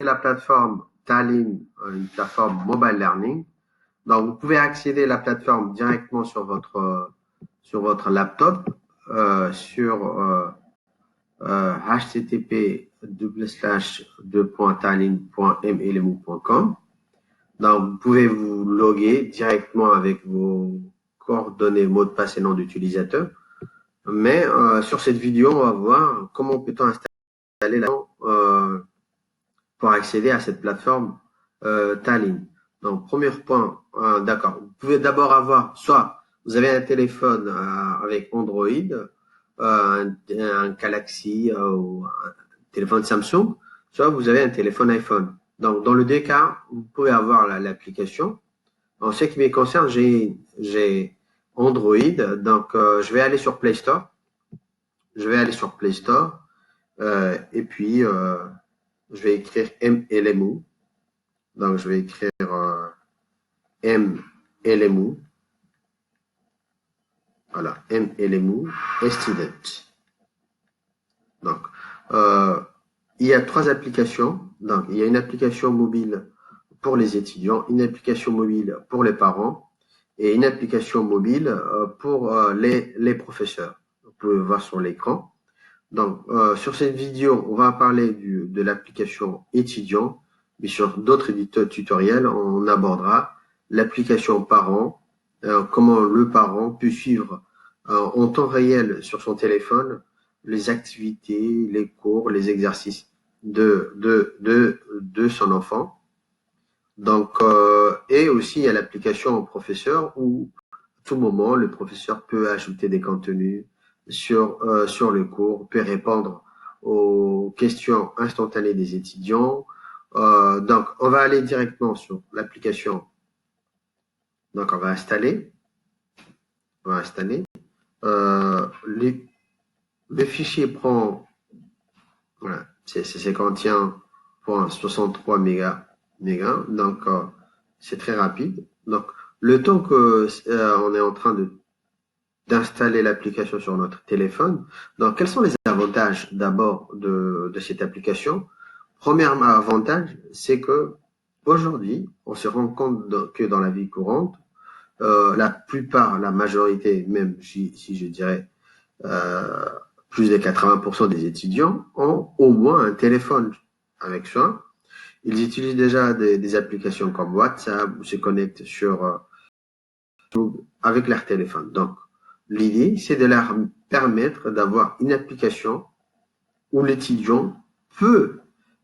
la plateforme Tallinn, une plateforme mobile learning. Donc, vous pouvez accéder à la plateforme directement sur votre laptop, sur http://2.tallinn.mlmu.com. Donc, vous pouvez vous loguer directement avec vos coordonnées, mots de passe et nom d'utilisateur. Mais sur cette vidéo, on va voir comment peut-on installer pour accéder à cette plateforme Tallinn. Donc, premier point, d'accord. Vous pouvez d'abord avoir, soit vous avez un téléphone avec Android, un Galaxy ou un téléphone Samsung, soit vous avez un téléphone iPhone. Donc, dans le deux cas, vous pouvez avoir l'application. En ce qui me concerne, j'ai Android, donc je vais aller sur Play Store. Et puis je vais écrire MLMU. Donc, je vais écrire MLMU. Voilà, MLMU Student. Donc, il y a trois applications. Donc, il y a une application mobile pour les étudiants, une application mobile pour les parents et une application mobile pour les professeurs. Vous pouvez voir sur l'écran. Donc, sur cette vidéo, on va parler de l'application étudiant, mais sur d'autres tutoriels, on abordera l'application parent, comment le parent peut suivre en temps réel sur son téléphone les activités, les cours, les exercices de son enfant. Donc, et aussi, il y a l'application professeur où, à tout moment, le professeur peut ajouter des contenus sur le cours, peut répondre aux questions instantanées des étudiants. Donc, on va aller directement sur l'application. Donc, on va installer. Le fichier prend, voilà, c'est contient pour 63 mégas. Donc, c'est très rapide. Donc, le temps que on est en train d'installer l'application sur notre téléphone. Donc, quels sont les avantages d'abord de cette application? Premier avantage, c'est que aujourd'hui, on se rend compte que dans la vie courante, la majorité, même si je dirais plus de 80% des étudiants ont au moins un téléphone avec soi. Ils utilisent déjà des applications comme WhatsApp ou se connectent avec leur téléphone. Donc, l'idée, c'est de leur permettre d'avoir une application où l'étudiant peut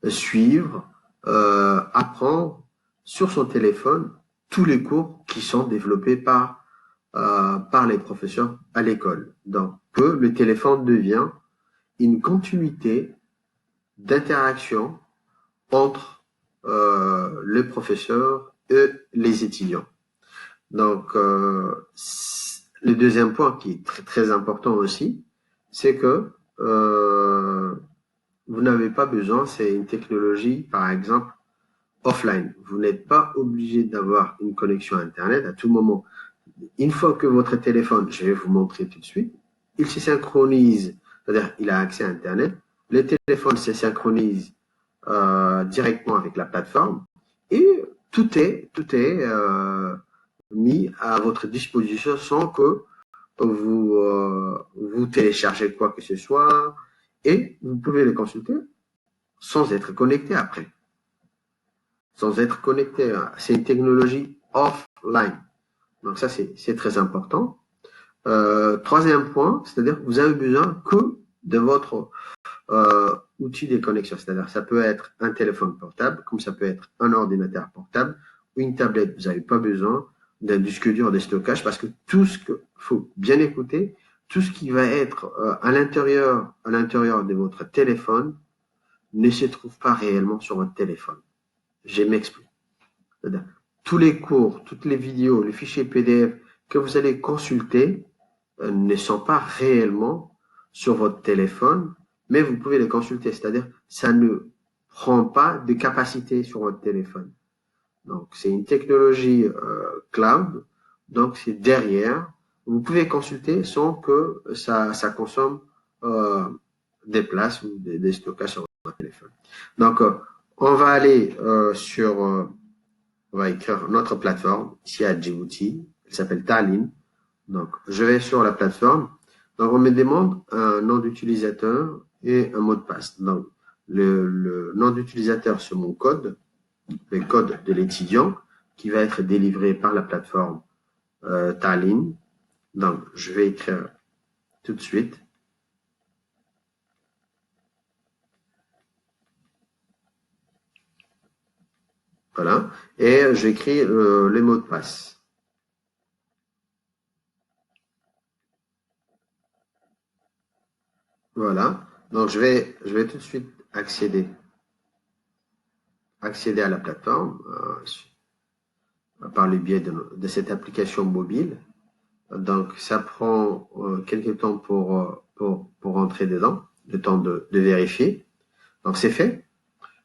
suivre, apprendre sur son téléphone tous les cours qui sont développés par les professeurs à l'école. Donc, que le téléphone devient une continuité d'interaction entre le professeur et les étudiants. Donc, le deuxième point qui est très, très important aussi, c'est que vous n'avez pas besoin, c'est une technologie, par exemple, offline. Vous n'êtes pas obligé d'avoir une connexion Internet à tout moment. Une fois que votre téléphone, je vais vous montrer tout de suite, il se synchronise, c'est-à-dire il a accès à Internet, le téléphone se synchronise directement avec la plateforme et tout est mis à votre disposition sans que vous téléchargez quoi que ce soit et vous pouvez le consulter sans être connecté après. Sans être connecté. C'est une technologie offline. Donc ça, c'est très important. Troisième point, c'est-à-dire que vous avez besoin que de votre outil de connexion. C'est-à-dire ça peut être un téléphone portable, comme ça peut être un ordinateur portable ou une tablette. Vous n'avez pas besoin d'un disque dur de stockage parce que faut bien écouter, tout ce qui va être à l'intérieur de votre téléphone ne se trouve pas réellement sur votre téléphone. Je m'explique. Tous les cours, toutes les vidéos, les fichiers PDF que vous allez consulter ne sont pas réellement sur votre téléphone, mais vous pouvez les consulter. C'est-à-dire, ça ne prend pas de capacité sur votre téléphone. Donc, c'est une technologie cloud. Donc, c'est derrière. Vous pouvez consulter sans que ça consomme des places ou des stockages sur votre téléphone. Donc, On va aller on va écrire notre plateforme ici à Djibouti. Elle s'appelle Tallinn. Donc, je vais sur la plateforme. Donc, on me demande un nom d'utilisateur et un mot de passe. Donc, le nom d'utilisateur, c'est mon code, le code de l'étudiant qui va être délivré par la plateforme Tallinn. Donc, je vais écrire tout de suite. Voilà. Et j'écris les mots de passe. Voilà. Donc, je vais tout de suite accéder à la plateforme par le biais de cette application mobile. Donc, ça prend quelques temps pour rentrer dedans, le temps de vérifier. Donc, c'est fait.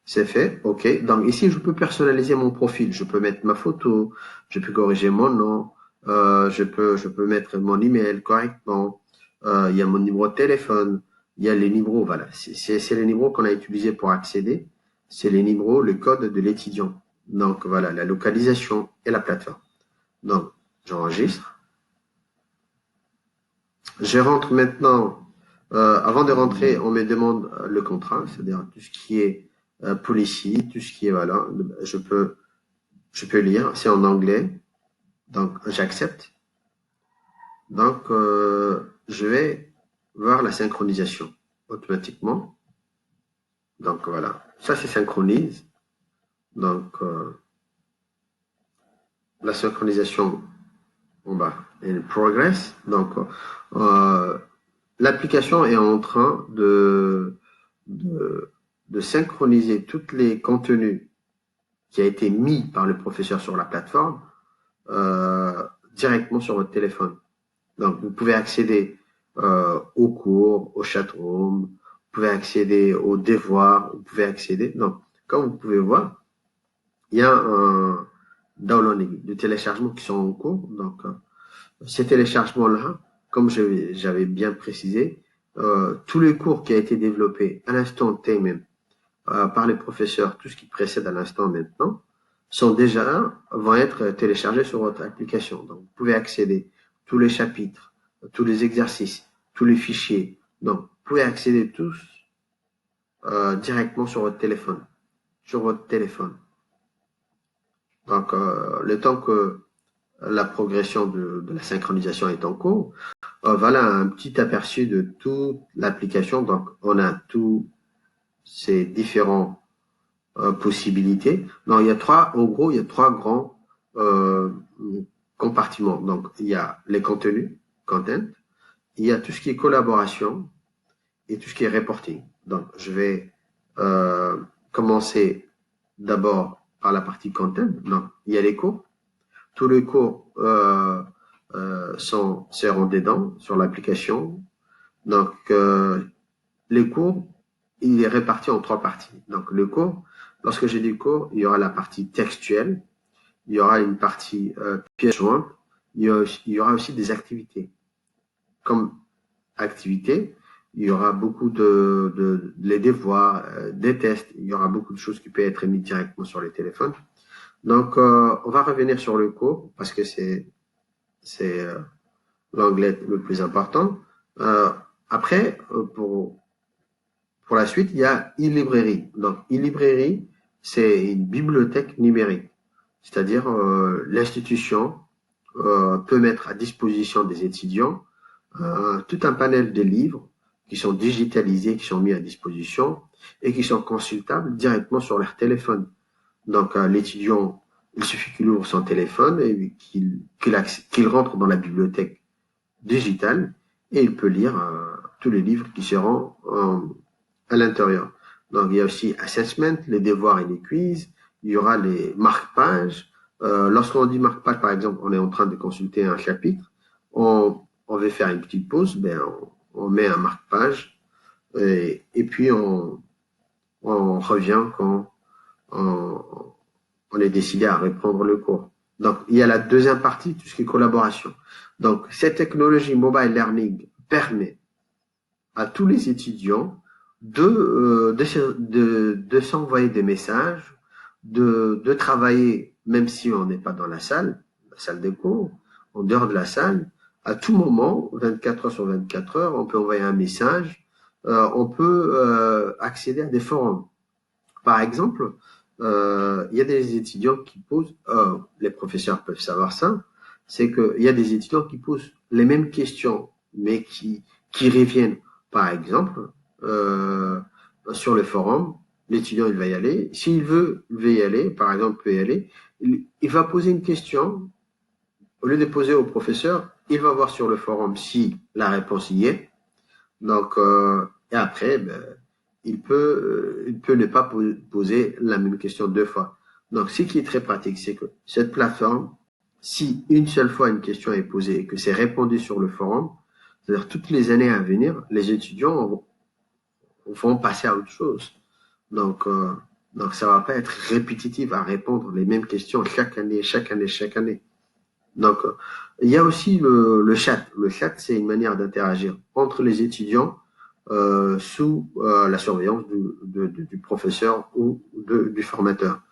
C'est fait, ok. Donc, ici, je peux personnaliser mon profil. Je peux mettre ma photo, je peux corriger mon nom, je peux mettre mon email correctement. Il y a mon numéro de téléphone, il y a les numéros, voilà. C'est les numéros qu'on a utilisés pour accéder. C'est les numéros, le code de l'étudiant. Donc, voilà, la localisation et la plateforme. Donc, j'enregistre. Je rentre maintenant. Avant de rentrer, on me demande le contrat, c'est-à-dire tout ce qui est policy, tout ce qui est voilà, je peux lire. C'est en anglais, donc j'accepte. Donc je vais voir la synchronisation automatiquement. Donc voilà, ça c'est synchronise. Donc la synchronisation en bas in progress. Donc l'application est en train de synchroniser tous les contenus qui a été mis par le professeur sur la plateforme directement sur votre téléphone. Donc, vous pouvez accéder aux cours, au chatroom, vous pouvez accéder aux devoirs, vous pouvez accéder. Donc, comme vous pouvez voir, il y a un downloading, de téléchargements qui sont en cours. Donc, ces téléchargements-là, comme j'avais bien précisé, tous les cours qui a été développé à l'instant T même par les professeurs, tout ce qui précède à l'instant maintenant, vont être téléchargés sur votre application. Donc, vous pouvez accéder tous les chapitres, tous les exercices, tous les fichiers. Donc, vous pouvez accéder tous directement sur votre téléphone. Donc, le temps que la progression de la synchronisation est en cours, voilà un petit aperçu de toute l'application. Donc, on a tous ces différents possibilités. Non, il y a trois grands compartiments. Donc, il y a les contenus, content, il y a tout ce qui est collaboration et tout ce qui est reporting. Donc, je vais commencer d'abord par la partie content. Donc, il y a les cours. Tous les cours seront dedans sur l'application. Donc, les cours, il est réparti en trois parties. Donc, le cours, lorsque j'ai du cours, il y aura la partie textuelle, il y aura une partie pièce jointe, il y aura aussi des activités. Comme activités, il y aura beaucoup les devoirs, des tests, il y aura beaucoup de choses qui peuvent être mises directement sur les téléphones. Donc, on va revenir sur le cours parce que c'est l'anglais le plus important. Après, pour la suite, il y a e-librairie. Donc, e-librairie, c'est une bibliothèque numérique. C'est-à-dire, l'institution peut mettre à disposition des étudiants tout un panel de livres qui sont digitalisés, qui sont mis à disposition et qui sont consultables directement sur leur téléphone. Donc, l'étudiant, il suffit qu'il ouvre son téléphone et qu'il rentre dans la bibliothèque digitale et il peut lire tous les livres qui seront à l'intérieur. Donc, il y a aussi assessment, les devoirs et les quiz. Il y aura les marque-pages. Lorsqu'on dit marque-page, par exemple, on est en train de consulter un chapitre, on veut faire une petite pause, ben on met un marque-page et puis on revient quand on est décidé à reprendre le cours. Donc, il y a la deuxième partie, tout ce qui est collaboration. Donc, cette technologie mobile learning permet à tous les étudiants de s'envoyer des messages, de travailler, même si on n'est pas dans la salle des cours, en dehors de la salle, à tout moment, 24 heures sur 24 heures, on peut envoyer un message, on peut accéder à des forums. Par exemple, il y a des étudiants qui posent, les professeurs peuvent savoir ça, c'est qu'il y a des étudiants qui posent les mêmes questions, mais qui reviennent. Par exemple, sur le forum, l'étudiant il va y aller. S'il veut, il veut y aller, par exemple, peut y aller. Il va poser une question. Au lieu de poser au professeur, il va voir sur le forum si la réponse y est. Donc, et après, ben, il peut ne pas poser la même question deux fois. Donc, ce qui est très pratique, c'est que cette plateforme, si une seule fois une question est posée et que c'est répondu sur le forum, c'est-à-dire toutes les années à venir, les étudiants vont passer à autre chose. Donc, ça va pas être répétitif à répondre les mêmes questions chaque année, chaque année, chaque année. Donc, il y a aussi le chat. Le chat, c'est une manière d'interagir entre les étudiants sous la surveillance du professeur ou du formateur.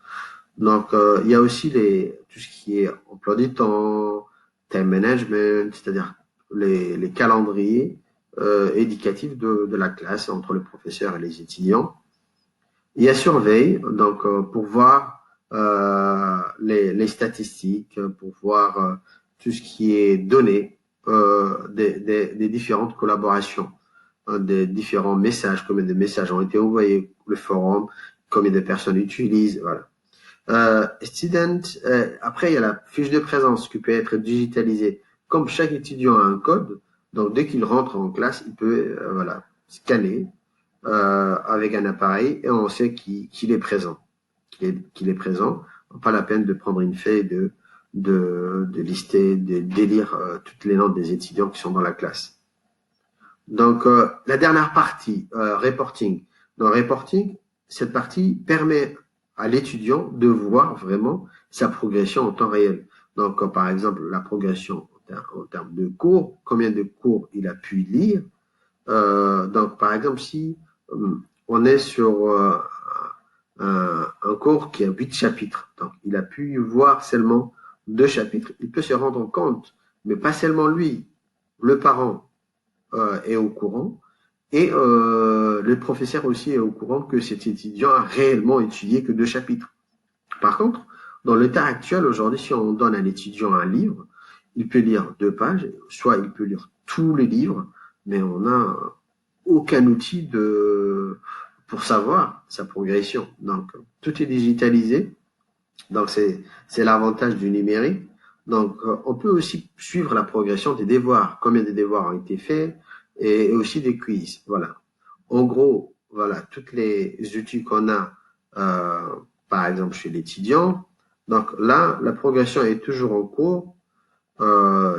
Donc, il y a aussi tout ce qui est emploi du temps, time management, c'est-à-dire les calendriers éducatifs de la classe entre le professeur et les étudiants. Il y a surveille, donc pour voir les statistiques, pour voir tout ce qui est donné des différentes collaborations, des différents messages, combien de messages ont été envoyés, le forum, combien de personnes utilisent, voilà. Après, il y a la fiche de présence qui peut être digitalisée. Comme chaque étudiant a un code, donc dès qu'il rentre en classe, il peut voilà, scanner avec un appareil et on sait qu'il est présent. Qu'il est présent. Pas la peine de prendre une feuille, de lister, de lire toutes les notes des étudiants qui sont dans la classe. Donc, la dernière partie, reporting. Dans reporting, cette partie permet à l'étudiant de voir vraiment sa progression en temps réel. Donc, par exemple, la progression en termes de cours, combien de cours il a pu lire. Donc, par exemple, si on est sur un cours qui a 8 chapitres, donc il a pu voir seulement 2 chapitres, il peut se rendre compte, mais pas seulement lui, le parent est au courant, et le professeur aussi est au courant que cet étudiant a réellement étudié que 2 chapitres. Par contre, dans l'état actuel, aujourd'hui, si on donne à l'étudiant un livre, il peut lire 2 pages, soit il peut lire tous les livres, mais on n'a aucun outil pour savoir sa progression. Donc, tout est digitalisé. Donc, c'est l'avantage du numérique. Donc, on peut aussi suivre la progression des devoirs, combien de devoirs ont été faits, et aussi des quiz. Voilà. En gros, voilà, toutes les outils qu'on a, par exemple, chez l'étudiant. Donc là, la progression est toujours en cours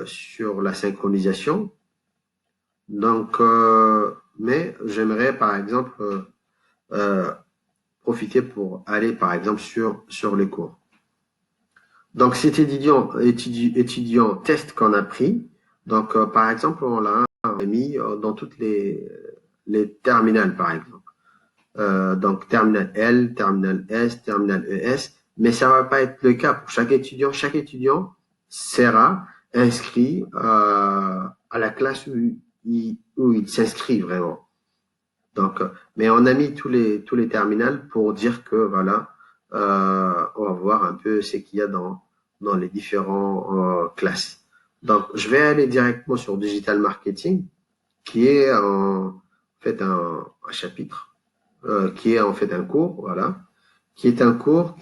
sur la synchronisation. Donc, mais j'aimerais, par exemple, profiter pour aller, par exemple, sur les cours. Donc, cet étudiant test qu'on a pris. Donc, par exemple, on l'a mis dans toutes les terminales, par exemple. Donc, terminal L, terminal S, terminal ES. Mais ça va pas être le cas pour chaque étudiant. Chaque étudiant sera inscrit à la classe où il s'inscrit vraiment. Donc, mais on a mis tous les terminals pour dire que voilà, on va voir un peu ce qu'il y a dans les différents classes. Donc, je vais aller directement sur digital marketing, qui est en fait un chapitre, qui est en fait un cours, voilà, qui est un cours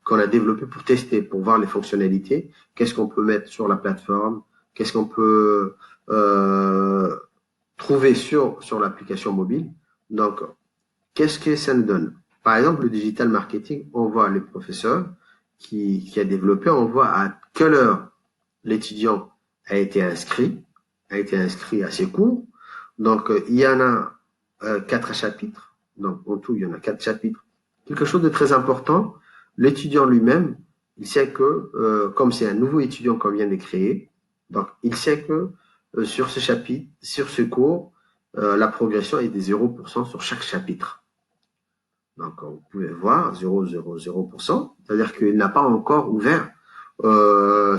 qu'on a développé pour tester, pour voir les fonctionnalités, qu'est-ce qu'on peut mettre sur la plateforme, qu'est-ce qu'on peut trouver sur l'application mobile. Donc, qu'est-ce que ça nous donne? Par exemple, le digital marketing, on voit le professeur qui a développé, on voit à quelle heure l'étudiant a été inscrit à ses cours. Donc, il y en a 4 chapitres. Donc, en tout, il y en a 4 chapitres. Quelque chose de très important, l'étudiant lui-même, il sait que, comme c'est un nouveau étudiant qu'on vient de créer, donc il sait que sur ce chapitre, sur ce cours, la progression est de 0% sur chaque chapitre. Donc, vous pouvez voir 0,000%, c'est-à-dire qu'il n'a pas encore ouvert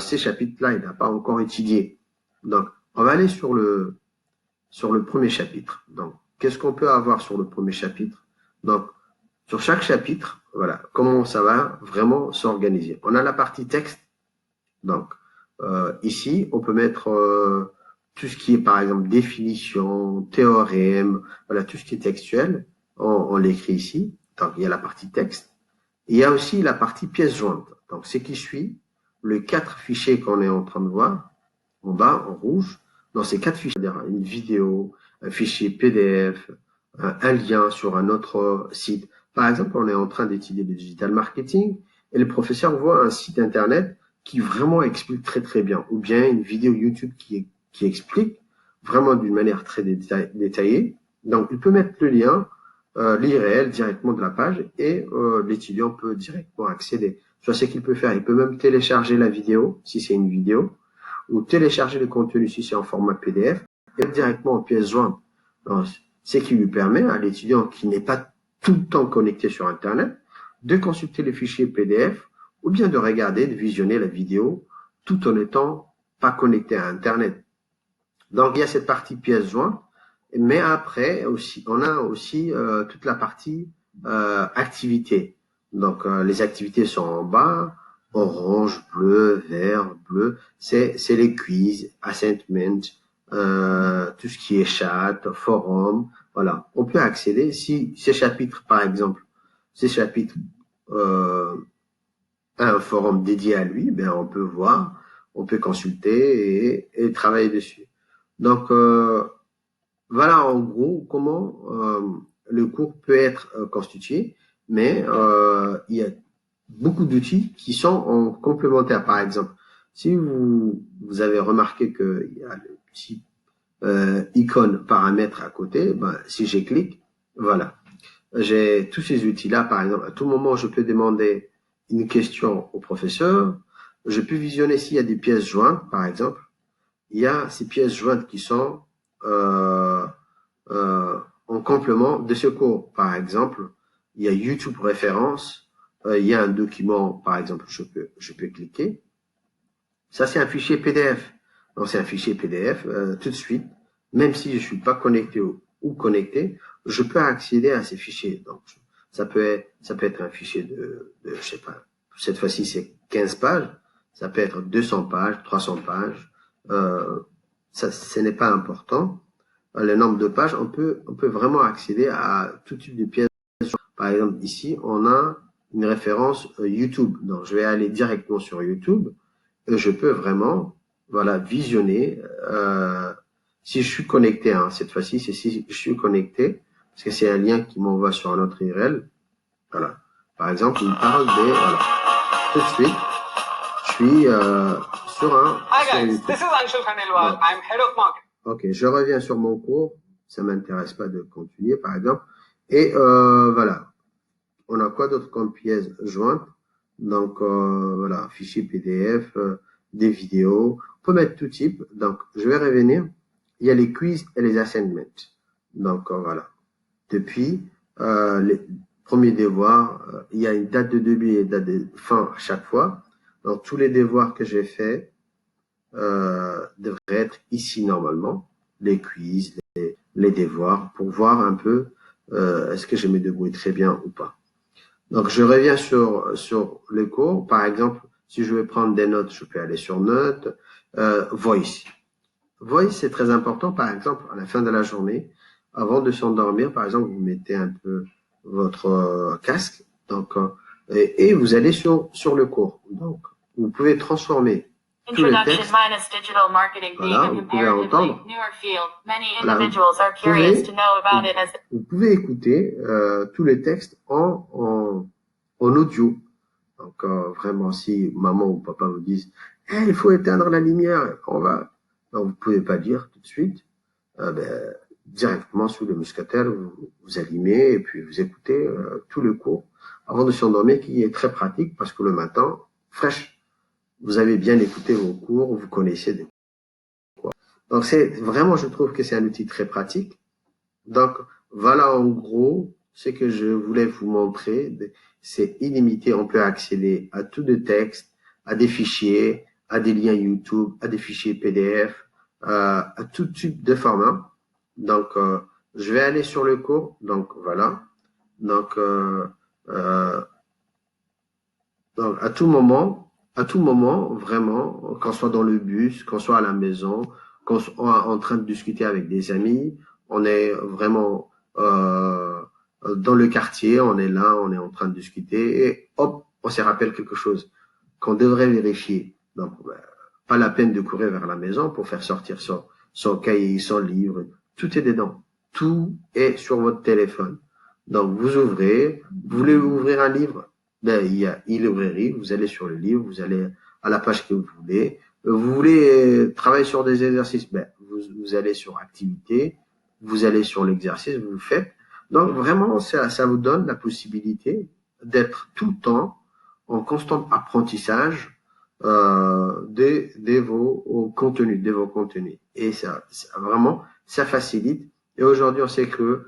ces chapitres-là, il n'a pas encore étudié. Donc, on va aller sur le premier chapitre. Donc, qu'est-ce qu'on peut avoir sur le premier chapitre? Donc, sur chaque chapitre, voilà, comment ça va vraiment s'organiser. On a la partie texte. Donc, ici, on peut mettre tout ce qui est, par exemple, définition, théorème, voilà, tout ce qui est textuel, on l'écrit ici. Donc, il y a la partie texte. Il y a aussi la partie pièce jointe. Donc, ce qui suit, les 4 fichiers qu'on est en train de voir, en bas, en rouge, dans ces 4 fichiers, c'est-à-dire une vidéo, un fichier PDF, un lien sur un autre site. Par exemple, on est en train d'étudier le digital marketing et le professeur voit un site internet qui vraiment explique très très bien, ou bien une vidéo YouTube qui explique vraiment d'une manière très détaillée. Donc, il peut mettre le lien, l'IRL directement de la page et l'étudiant peut directement accéder. Soit ce qu'il peut faire, il peut même télécharger la vidéo, si c'est une vidéo, ou télécharger le contenu si c'est en format PDF et directement en pièce jointe. Donc, ce qui lui permet à l'étudiant qui n'est pas tout le temps connecté sur Internet de consulter les fichiers PDF ou bien de regarder, de visionner la vidéo tout en n'étant pas connecté à Internet. Donc, il y a cette partie pièce jointe, mais après, aussi, on a aussi toute la partie activité. Donc, les activités sont en bas, orange, bleu, vert, bleu. C'est les quiz, assignment, tout ce qui est chat, forum. Voilà, on peut accéder. Si ces chapitres, par exemple, ces chapitres un forum dédié à lui, ben on peut voir, on peut consulter et travailler dessus. Donc, voilà en gros comment le cours peut être constitué, mais il y a beaucoup d'outils qui sont en complémentaire. Par exemple, si vous avez remarqué qu'il y a le petit icône paramètre à côté, ben, si j'ai clique, voilà. J'ai tous ces outils-là, par exemple, à tout moment, je peux demander une question au professeur. Je peux visionner s'il y a des pièces jointes, par exemple. Il y a ces pièces jointes qui sont euh, en complément de ce cours. Par exemple, il y a YouTube référence. Il y a un document, par exemple, je peux cliquer. Ça, c'est un fichier PDF. Donc, c'est un fichier PDF tout de suite. Même si je suis pas connecté ou connecté, je peux accéder à ces fichiers. Donc, ça peut être un fichier je sais pas, cette fois-ci, c'est 15 pages. Ça peut être 200 pages, 300 pages. Ça, ce n'est pas important. Le nombre de pages, on peut vraiment accéder à tout type de pièces. Par exemple, ici, on a une référence YouTube. Donc, je vais aller directement sur YouTube. Et je peux vraiment, voilà, visionner. Si je suis connecté, hein, cette fois-ci, c'est si je suis connecté, parce que c'est un lien qui m'envoie sur un autre URL. Voilà. Par exemple, il parle des, voilà. Tout de suite, je suis sur un. Hi sur guys, YouTube. this is Anshul Khandelwal. I'm head of marketing. Ok, je reviens sur mon cours. Ça m'intéresse pas de continuer, par exemple. Et voilà. On a quoi d'autre comme pièce jointe? Donc voilà, fichier PDF, des vidéos. On peut mettre tout type. Donc je vais revenir. Il y a les quiz et les assignments. Donc voilà. Depuis les premiers devoirs, il y a une date de début et une date de fin à chaque fois. Donc tous les devoirs que j'ai faits devraient être ici normalement. Les quiz, les devoirs, pour voir un peu est-ce que je me débrouille très bien ou pas. Donc, je reviens sur les cours. Par exemple, si je vais prendre des notes, je peux aller sur Notes. Voice. Voice, c'est très important. Par exemple, à la fin de la journée, avant de s'endormir, par exemple, vous mettez un peu votre casque. Donc, et vous allez sur le cours. Donc, vous pouvez transformer tous les textes. Voilà, vous pouvez entendre. Voilà, vous pouvez écouter tous les textes en audio. Donc vraiment, si maman ou papa vous disent hey, il faut éteindre la lumière, on va. Donc, vous pouvez pas dire tout de suite. Directement sous le muscatel, vous allumez et puis vous écoutez tout le cours avant de s'endormir, qui est très pratique parce que le matin, fraîche, vous avez bien écouté vos cours, vous connaissez des cours. Donc c'est vraiment, je trouve que c'est un outil très pratique. Donc, voilà en gros ce que je voulais vous montrer. C'est illimité, on peut accéder à tout de texte, à des fichiers, à des liens YouTube, à des fichiers PDF, à tout type de format. Donc, je vais aller sur le cours. Donc, voilà. Donc, donc à tout moment, vraiment, qu'on soit dans le bus, qu'on soit à la maison, qu'on soit en train de discuter avec des amis, on est vraiment dans le quartier, on est là, on est en train de discuter, et hop, on se rappelle quelque chose qu'on devrait vérifier. Donc, pas la peine de courir vers la maison pour faire sortir son cahier, son livre, tout est dedans. Tout est sur votre téléphone. Donc, vous ouvrez, vous voulez ouvrir un livre, ben, il y a e-librairie, vous allez sur le livre, vous allez à la page que vous voulez. Vous voulez travailler sur des exercices, ben, vous allez sur activité, vous allez sur l'exercice, vous le faites. Donc, vraiment, ça vous donne la possibilité d'être tout le temps en constant apprentissage de vos contenus. Et ça vraiment, ça facilite. Et aujourd'hui, on sait que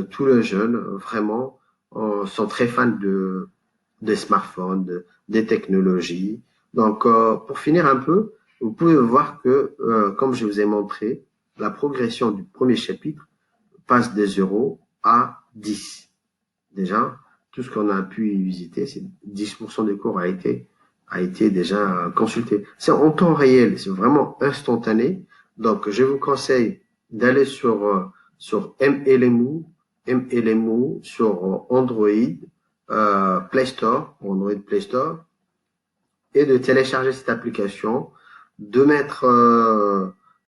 tous les jeunes, vraiment, sont très fans des smartphones, des technologies. Donc, pour finir un peu, vous pouvez voir que, comme je vous ai montré, la progression du premier chapitre passe des 0 à 10. Déjà, tout ce qu'on a pu y visiter, c'est 10% des cours a été déjà consulté. C'est en temps réel, c'est vraiment instantané. Donc, je vous conseille d'aller sur MLMU sur Android, Play Store, Android Play Store, et de télécharger cette application, de mettre